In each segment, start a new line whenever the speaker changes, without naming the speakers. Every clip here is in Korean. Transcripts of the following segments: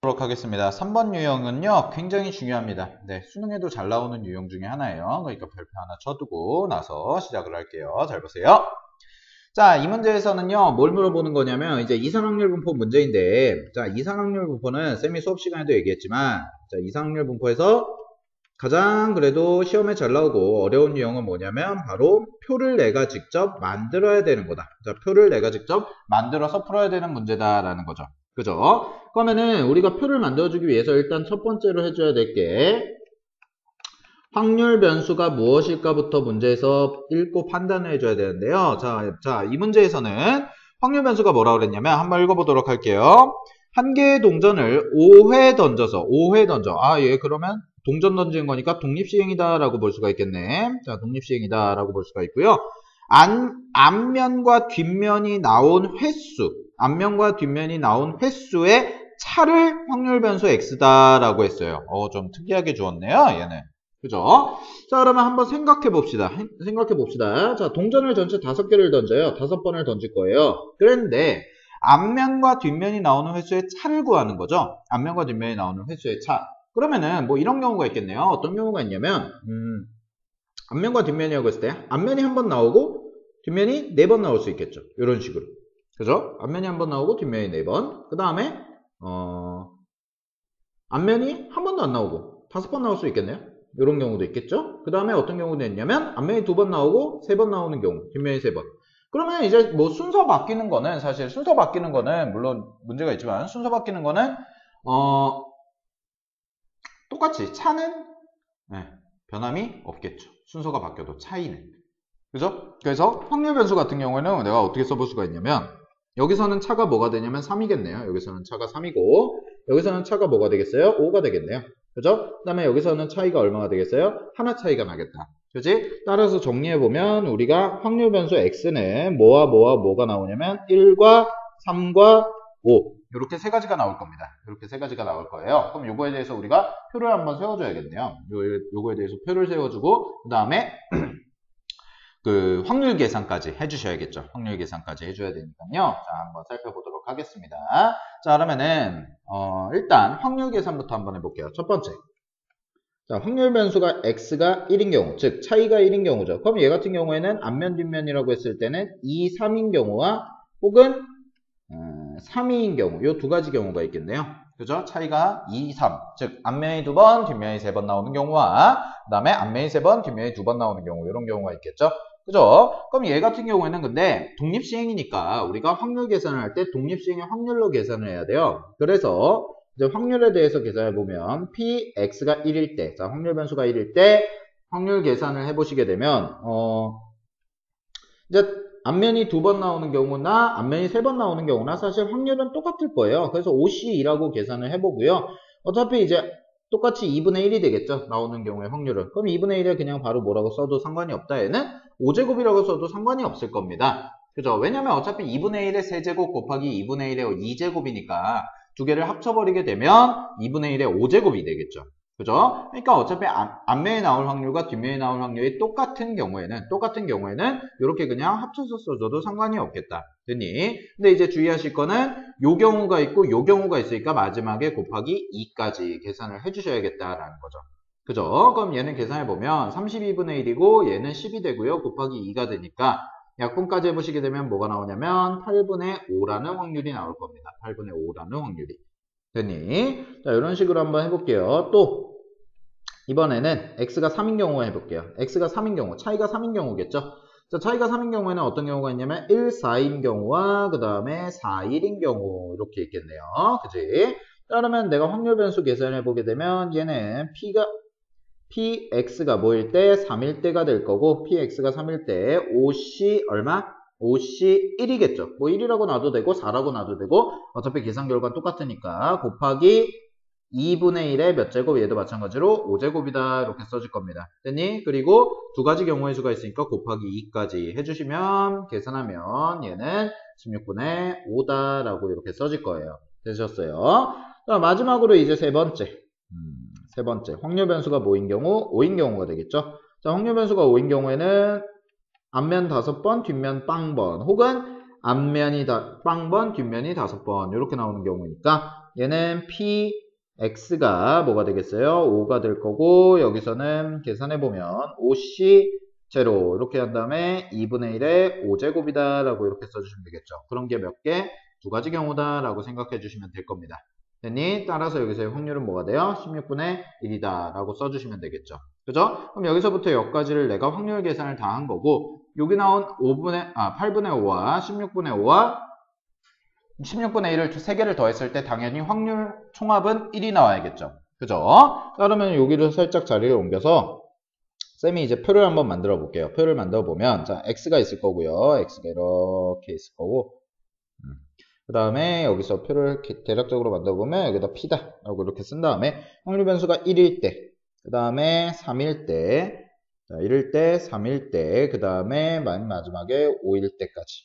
보도록 하겠습니다. 3번 유형은요, 굉장히 중요합니다. 네, 수능에도 잘 나오는 유형 중에 하나예요. 그러니까 별표 하나 쳐두고 나서 시작을 할게요. 잘 보세요. 자, 이 문제에서는요, 뭘 물어보는 거냐면, 이제 이산확률 분포 문제인데, 자, 이산확률 분포는 쌤이 수업 시간에도 얘기했지만, 자, 이산확률 분포에서 가장 그래도 시험에 잘 나오고 어려운 유형은 뭐냐면, 바로 표를 내가 직접 만들어야 되는 거다. 자, 표를 내가 직접 만들어서 풀어야 되는 문제다라는 거죠. 그죠? 그러면은 우리가 표를 만들어주기 위해서 일단 첫 번째로 해줘야 될 게 확률 변수가 무엇일까부터 문제에서 읽고 판단을 해줘야 되는데요. 자, 이 문제에서는 확률 변수가 뭐라고 그랬냐면 한번 읽어보도록 할게요. 한 개의 동전을 5회 던져서 5회 던져. 그러면 동전 던지는 거니까 독립시행이다라고 볼 수가 있겠네. 자, 독립시행이다라고 볼 수가 있고요. 앞면과 뒷면이 나온 횟수, 앞면과 뒷면이 나온 횟수의 차를 확률 변수 x다라고 했어요. 좀 특이하게 주었네요, 얘는. 그죠? 자, 그러면 한번 생각해 봅시다. 자, 동전을 전체 5개를 던져요. 5번을 던질 거예요. 그런데 앞면과 뒷면이 나오는 횟수의 차를 구하는 거죠. 앞면과 뒷면이 나오는 횟수의 차. 그러면은 뭐 이런 경우가 있겠네요. 어떤 경우가 있냐면 앞면과 뒷면이라고 했을 때 앞면이 한 번 나오고 뒷면이 4번 나올 수 있겠죠. 이런 식으로. 그죠? 앞면이 한 번 나오고 뒷면이 4번. 그 다음에 앞면이 한 번도 안 나오고 5번 나올 수 있겠네요. 이런 경우도 있겠죠. 그 다음에 어떤 경우도 있냐면 앞면이 2번 나오고 3번 나오는 경우, 뒷면이 3번. 그러면 이제 뭐 순서 바뀌는 거는 사실 순서 바뀌는 거는 물론 문제가 있지만 순서 바뀌는 거는 똑같이 차는 변함이 없겠죠. 순서가 바뀌어도 차이는. 그죠? 그래서 확률 변수 같은 경우에는 내가 어떻게 써볼 수가 있냐면 여기서는 차가 뭐가 되냐면 3이겠네요. 여기서는 차가 3이고 여기서는 차가 뭐가 되겠어요? 5가 되겠네요. 그죠? 그 다음에 여기서는 차이가 얼마가 되겠어요? 하나 차이가 나겠다. 그지? 따라서 정리해보면 우리가 확률 변수 x는 뭐가 나오냐면 1과 3과 5 이렇게 세 가지가 나올 겁니다. 이렇게 세 가지가 나올 거예요. 그럼 요거에 대해서 우리가 표를 한번 세워줘야겠네요. 요거에 대해서 표를 세워주고 그 다음에 그 확률 계산까지 해주셔야겠죠. 확률 계산까지 해줘야 되니까요. 자, 한번 살펴보도록 하겠습니다. 자, 그러면은 일단 확률 계산부터 한번 해볼게요. 첫 번째. 자, 확률 변수가 x가 1인 경우, 즉 차이가 1인 경우죠. 그럼 얘 같은 경우에는 앞면 뒷면이라고 했을 때는 2, 3인 경우와 혹은 3, 2인 경우, 요 두 가지 경우가 있겠네요. 그죠? 차이가 2, 3. 즉, 앞면이 2번, 뒷면이 3번 나오는 경우와, 그 다음에 앞면이 3번, 뒷면이 2번 나오는 경우, 이런 경우가 있겠죠? 그죠? 그럼 얘 같은 경우에는 근데 독립시행이니까 우리가 확률 계산을 할 때 독립시행의 확률로 계산을 해야 돼요. 그래서 이제 확률에 대해서 계산해보면, px가 1일 때, 자, 확률 변수가 1일 때, 확률 계산을 해보시게 되면, 이제 앞면이 2번 나오는 경우나 앞면이 3번 나오는 경우나 사실 확률은 똑같을 거예요. 그래서 5C2라고 계산을 해보고요. 어차피 이제 똑같이 2분의 1이 되겠죠. 나오는 경우에 확률은. 그럼 2분의 1에 그냥 바로 뭐라고 써도 상관이 없다. 얘는 5제곱이라고 써도 상관이 없을 겁니다. 그죠? 왜냐면 어차피 2분의 1의 세제곱 곱하기 2분의 1의 2제곱이니까 두 개를 합쳐버리게 되면 2분의 1의 5제곱이 되겠죠. 그죠? 그러니까 어차피 앞면에 나올 확률과 뒷면에 나올 확률이 똑같은 경우에는 이렇게 그냥 합쳐서 써줘도 상관이 없겠다. 됐니? 근데 이제 주의하실 거는 요 경우가 있고 요 경우가 있으니까 마지막에 곱하기 2까지 계산을 해주셔야겠다라는 거죠. 그죠? 그럼 얘는 계산해보면 32분의 1이고 얘는 10이 되고요. 곱하기 2가 되니까 약분까지 해보시게 되면 뭐가 나오냐면 8분의 5라는 확률이 나올 겁니다. 8분의 5라는 확률이. 됐니? 자, 이런 식으로 한번 해볼게요. 또 이번에는 x가 3인 경우 해볼게요. x가 3인 경우, 차이가 3인 경우겠죠? 자, 차이가 3인 경우에는 어떤 경우가 있냐면 1, 4인 경우와 그 다음에 4, 1인 경우 이렇게 있겠네요. 그지? 자, 그러면 내가 확률 변수 계산해 보게 되면 얘는 px가 뭐일 때 3일 때가 될 거고 px가 3일 때 5c 얼마? 5c 1이겠죠. 뭐 1이라고 놔도 되고 4라고 놔도 되고 어차피 계산 결과는 똑같으니까 곱하기 2분의 1의 몇 제곱 얘도 마찬가지로 5제곱이다 이렇게 써질 겁니다. 됐니? 그리고 두 가지 경우의 수가 있으니까 곱하기 2까지 해주시면 계산하면 얘는 16분의 5다라고 이렇게 써질 거예요. 되셨어요? 자, 마지막으로 이제 세 번째 확률 변수가 뭐인 경우? 5인 경우가 되겠죠. 자, 확률 변수가 5인 경우에는 앞면 5번, 뒷면 빵번, 혹은 앞면이 빵번, 뒷면이 5번 이렇게 나오는 경우니까 얘는 px가 뭐가 되겠어요? 5가 될 거고 여기서는 계산해보면 5c 제로 이렇게 한 다음에 2분의 1의 5제곱이다 라고 이렇게 써주시면 되겠죠. 그런 게 몇 개? 두 가지 경우다 라고 생각해 주시면 될 겁니다. 됐니? 따라서 여기서의 확률은 뭐가 돼요? 16분의 1이다 라고 써주시면 되겠죠. 그죠? 그럼 여기서부터 여기까지를 내가 확률 계산을 다 한 거고 여기 나온 8분의 5와 16분의 5와 16분의 1을 세 개를 더했을 때 당연히 확률 총합은 1이 나와야겠죠. 그죠? 그러면 여기를 살짝 자리를 옮겨서 쌤이 이제 표를 한번 만들어 볼게요. 표를 만들어 보면 자 x가 있을 거고요. x가 이렇게 있을 거고 그 다음에 여기서 표를 이렇게 대략적으로 만들어 보면 여기다 p다 라고 이렇게 쓴 다음에 확률 변수가 1일 때 그 다음에 3일 때 자, 1일 때 3일 때 그 다음에 마지막에 5일 때까지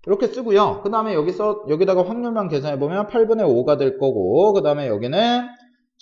이렇게 쓰고요. 그 다음에 여기다가 확률만 계산해 보면 8분의 5가 될 거고 그 다음에 여기는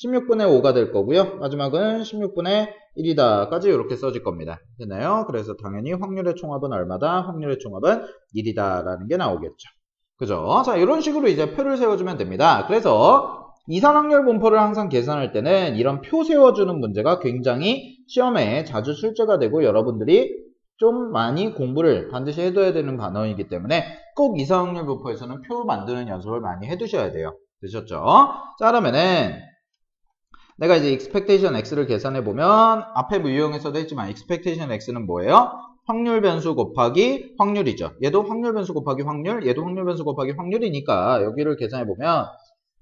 16분의 5가 될 거고요. 마지막은 16분의 1이다 까지 이렇게 써질 겁니다. 됐나요? 그래서 당연히 확률의 총합은 얼마다? 확률의 총합은 1이다 라는 게 나오겠죠. 그죠? 자, 이런 식으로 이제 표를 세워주면 됩니다. 그래서 이산확률 분포를 항상 계산할 때는 이런 표 세워주는 문제가 굉장히 시험에 자주 출제가 되고 여러분들이 좀 많이 공부를 반드시 해둬야 되는 반원이기 때문에 꼭 이산확률 분포에서는 표 만드는 연습을 많이 해두셔야 돼요. 되셨죠? 자, 그러면은 내가 이제 expectation x를 계산해 보면 앞에 유형에서도 했지만 expectation x는 뭐예요? 확률 변수 곱하기 확률이죠. 얘도 확률 변수 곱하기 확률, 얘도 확률 변수 곱하기 확률이니까 여기를 계산해 보면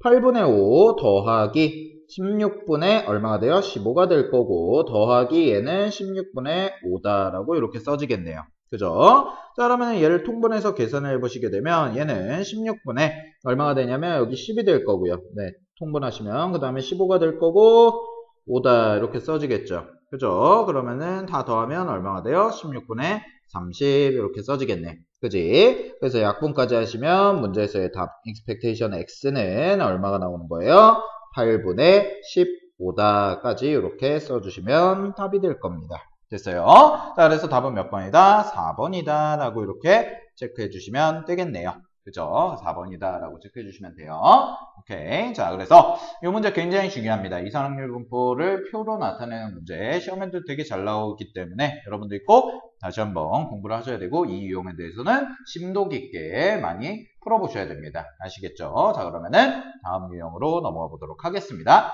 8분의 5 더하기 16분의 얼마가 돼요? 15가 될 거고 더하기 얘는 16분의 5다라고 이렇게 써지겠네요. 그죠? 자, 그러면 얘를 통분해서 계산을 해보시게 되면 얘는 16분의 얼마가 되냐면 여기 10이 될 거고요. 네, 통분하시면 그 다음에 15가 될 거고 5다 이렇게 써지겠죠. 그죠? 그러면은 다 더하면 얼마가 돼요? 16분의 30 이렇게 써지겠네. 그지? 그래서 약분까지 하시면 문제에서의 답 expectation x는 얼마가 나오는 거예요? 8분의 15다까지 이렇게 써주시면 답이 될 겁니다. 됐어요? 자, 그래서 답은 몇 번이다? 4번이다 라고 이렇게 체크해 주시면 되겠네요. 그죠? 4번이다 라고 체크해 주시면 돼요. 오케이. 자, 그래서 이 문제 굉장히 중요합니다. 이산확률 분포를 표로 나타내는 문제 시험에도 되게 잘 나오기 때문에 여러분들이 꼭 다시 한번 공부를 하셔야 되고 이 유형에 대해서는 심도 깊게 많이 풀어보셔야 됩니다. 아시겠죠? 자, 그러면은 다음 유형으로 넘어가 보도록 하겠습니다.